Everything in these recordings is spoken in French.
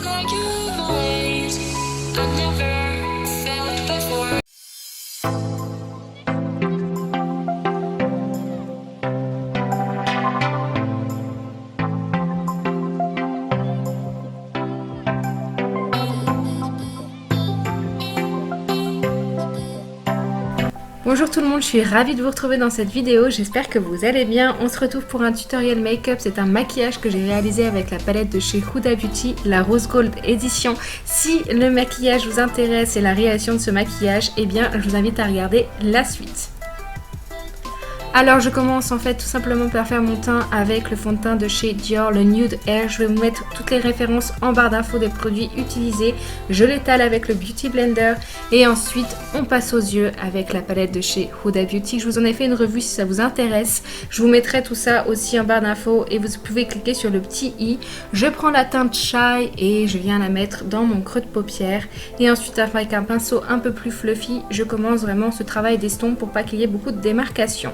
like you've always, I never felt before. Bonjour tout le monde, je suis ravie de vous retrouver dans cette vidéo, j'espère que vous allez bien. On se retrouve pour un tutoriel make-up, c'est un maquillage que j'ai réalisé avec la palette de chez Huda Beauty, la Rose Gold Edition. Si le maquillage vous intéresse et la réalisation de ce maquillage, eh bien je vous invite à regarder la suite. Alors je commence en fait tout simplement par faire mon teint avec le fond de teint de chez Dior, le Nude Air. Je vais vous mettre toutes les références en barre d'infos des produits utilisés. Je l'étale avec le Beauty Blender et ensuite on passe aux yeux avec la palette de chez Huda Beauty. Je vous en ai fait une revue si ça vous intéresse. Je vous mettrai tout ça aussi en barre d'infos et vous pouvez cliquer sur le petit i. Je prends la teinte Shy et je viens la mettre dans mon creux de paupière. Et ensuite avec un pinceau un peu plus fluffy, je commence vraiment ce travail d'estompe pour pas qu'il y ait beaucoup de démarcation.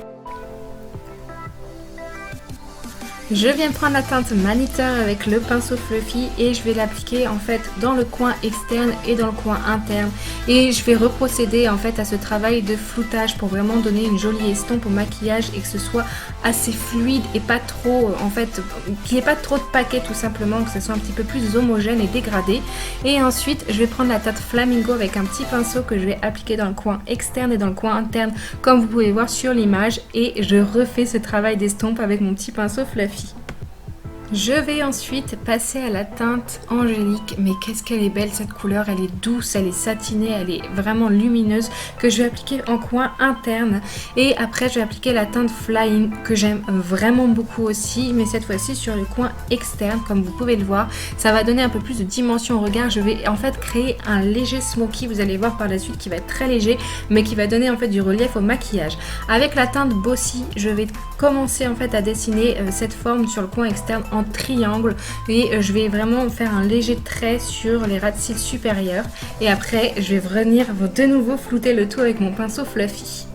Je viens prendre la teinte Maniteur avec le pinceau fluffy et je vais l'appliquer en fait dans le coin externe et dans le coin interne. Et je vais reprocéder en fait à ce travail de floutage pour vraiment donner une jolie estompe au maquillage et que ce soit assez fluide et pas trop en fait, qu'il n'y ait pas trop de paquets tout simplement, que ce soit un petit peu plus homogène et dégradé. Et ensuite je vais prendre la teinte Flamingo avec un petit pinceau que je vais appliquer dans le coin externe et dans le coin interne comme vous pouvez voir sur l'image et je refais ce travail d'estompe avec mon petit pinceau fluffy. Je vais ensuite passer à la teinte Angélique, mais qu'est-ce qu'elle est belle cette couleur, elle est douce, elle est satinée, elle est vraiment lumineuse, que je vais appliquer en coin interne. Et après je vais appliquer la teinte Flying que j'aime vraiment beaucoup aussi, mais cette fois-ci sur le coin externe comme vous pouvez le voir. Ça va donner un peu plus de dimension au regard, je vais en fait créer un léger smoky, vous allez voir par la suite qui va être très léger, mais qui va donner en fait du relief au maquillage. Avec la teinte Bossy, je vais commencer en fait à dessiner cette forme sur le coin externe en triangle et je vais vraiment faire un léger trait sur les ras de cils supérieurs et après je vais venir de nouveau flouter le tout avec mon pinceau fluffy.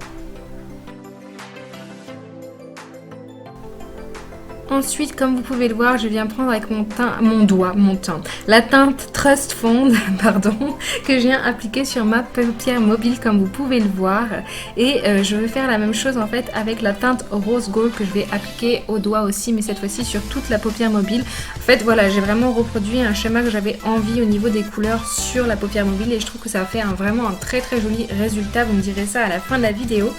Ensuite, comme vous pouvez le voir, je viens prendre avec mon teint, la teinte Trust Fond, pardon, que je viens appliquer sur ma paupière mobile comme vous pouvez le voir. Et je vais faire la même chose en fait avec la teinte Rose Gold que je vais appliquer au doigt aussi, mais cette fois-ci sur toute la paupière mobile. En fait, voilà, j'ai vraiment reproduit un schéma que j'avais envie au niveau des couleurs sur la paupière mobile et je trouve que ça fait vraiment un très très joli résultat. Vous me direz ça à la fin de la vidéo.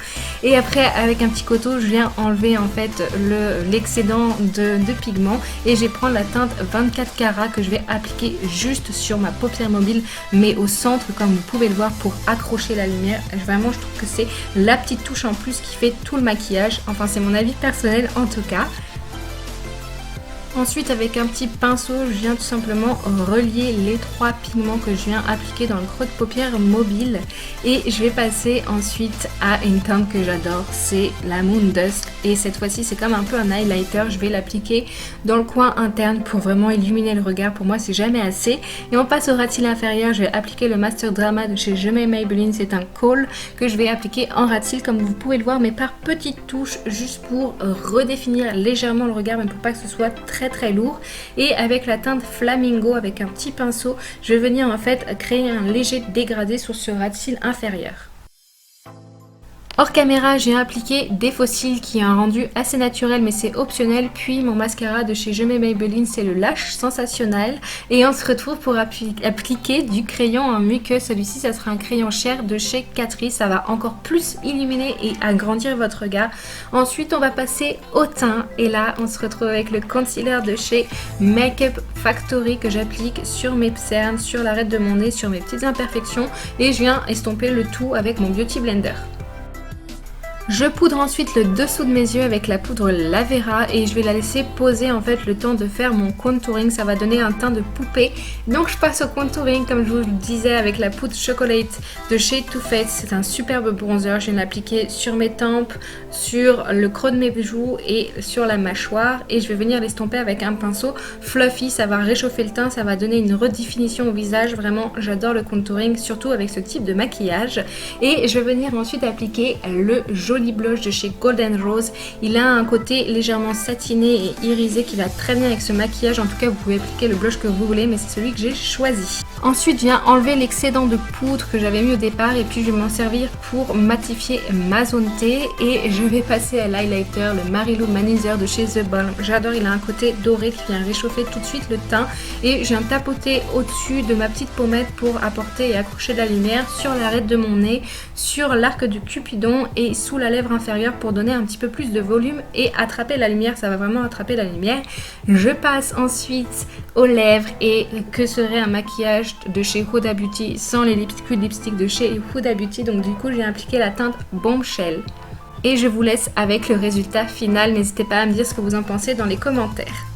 Et après, avec un petit coteau, je viens enlever en fait l'excédent de pigments et je vais prendre la teinte 24 carats que je vais appliquer juste sur ma paupière mobile mais au centre comme vous pouvez le voir pour accrocher la lumière. Vraiment je trouve que c'est la petite touche en plus qui fait tout le maquillage, enfin c'est mon avis personnel en tout cas. Ensuite avec un petit pinceau je viens tout simplement relier les trois pigments que je viens appliquer dans le creux de paupière mobile et je vais passer ensuite à une teinte que j'adore, c'est la Moon Dust et cette fois-ci c'est comme un peu un highlighter, je vais l'appliquer dans le coin interne pour vraiment illuminer le regard, pour moi c'est jamais assez. Et on passe au ras de cils inférieur, je vais appliquer le Master Drama de chez Je m'aime Maybelline, c'est un kohl que je vais appliquer en ras de cils comme vous pouvez le voir mais par petites touches juste pour redéfinir légèrement le regard mais pour pas que ce soit très lourd. Et avec la teinte Flamingo avec un petit pinceau je vais venir en fait créer un léger dégradé sur ce ras de cils inférieur. Hors caméra, j'ai appliqué des faux cils qui ont un rendu assez naturel mais c'est optionnel. Puis mon mascara de chez Je m'aime Maybelline, c'est le Lash Sensationnel. Et on se retrouve pour appliquer du crayon en muqueux. Celui-ci, ça sera un crayon Cher de chez Catrice. Ça va encore plus illuminer et agrandir votre regard. Ensuite, on va passer au teint. Et là, on se retrouve avec le concealer de chez Makeup Factory que j'applique sur mes cernes, sur l'arête de mon nez, sur mes petites imperfections. Et je viens estomper le tout avec mon Beauty Blender. Je poudre ensuite le dessous de mes yeux avec la poudre Lavera et je vais la laisser poser en fait le temps de faire mon contouring. Ça va donner un teint de poupée. Donc je passe au contouring comme je vous le disais avec la poudre Chocolate de chez Too Faced. C'est un superbe bronzer. Je viens l'appliquer sur mes tempes, sur le creux de mes joues et sur la mâchoire. Et je vais venir l'estomper avec un pinceau fluffy. Ça va réchauffer le teint, ça va donner une redéfinition au visage. Vraiment, j'adore le contouring, surtout avec ce type de maquillage. Et je vais venir ensuite appliquer le joli joli blush de chez Golden Rose. Il a un côté légèrement satiné et irisé qui va très bien avec ce maquillage. En tout cas, vous pouvez appliquer le blush que vous voulez, mais c'est celui que j'ai choisi. Ensuite, je viens enlever l'excédent de poudre que j'avais mis au départ et puis je vais m'en servir pour matifier ma zone T et je vais passer à l'highlighter, le Marilou Manizer de chez The Balm. J'adore, il a un côté doré qui vient réchauffer tout de suite le teint et je viens tapoter au-dessus de ma petite pommette pour apporter et accrocher de la lumière sur l'arête de mon nez, sur l'arc du cupidon et sous la lèvre inférieure pour donner un petit peu plus de volume et attraper la lumière. Ça va vraiment attraper la lumière. Je passe ensuite aux lèvres et que serait un maquillage de chez Huda Beauty sans les liquid lipstick de chez Huda Beauty. Donc du coup, j'ai appliqué la teinte Bombshell. Et je vous laisse avec le résultat final. N'hésitez pas à me dire ce que vous en pensez dans les commentaires.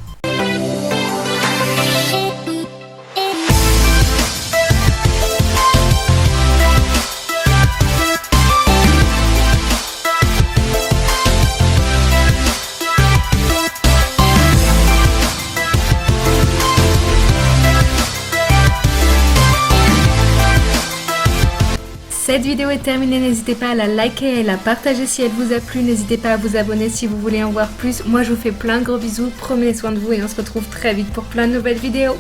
Cette vidéo est terminée, n'hésitez pas à la liker et à la partager si elle vous a plu. N'hésitez pas à vous abonner si vous voulez en voir plus. Moi je vous fais plein de gros bisous, prenez soin de vous et on se retrouve très vite pour plein de nouvelles vidéos.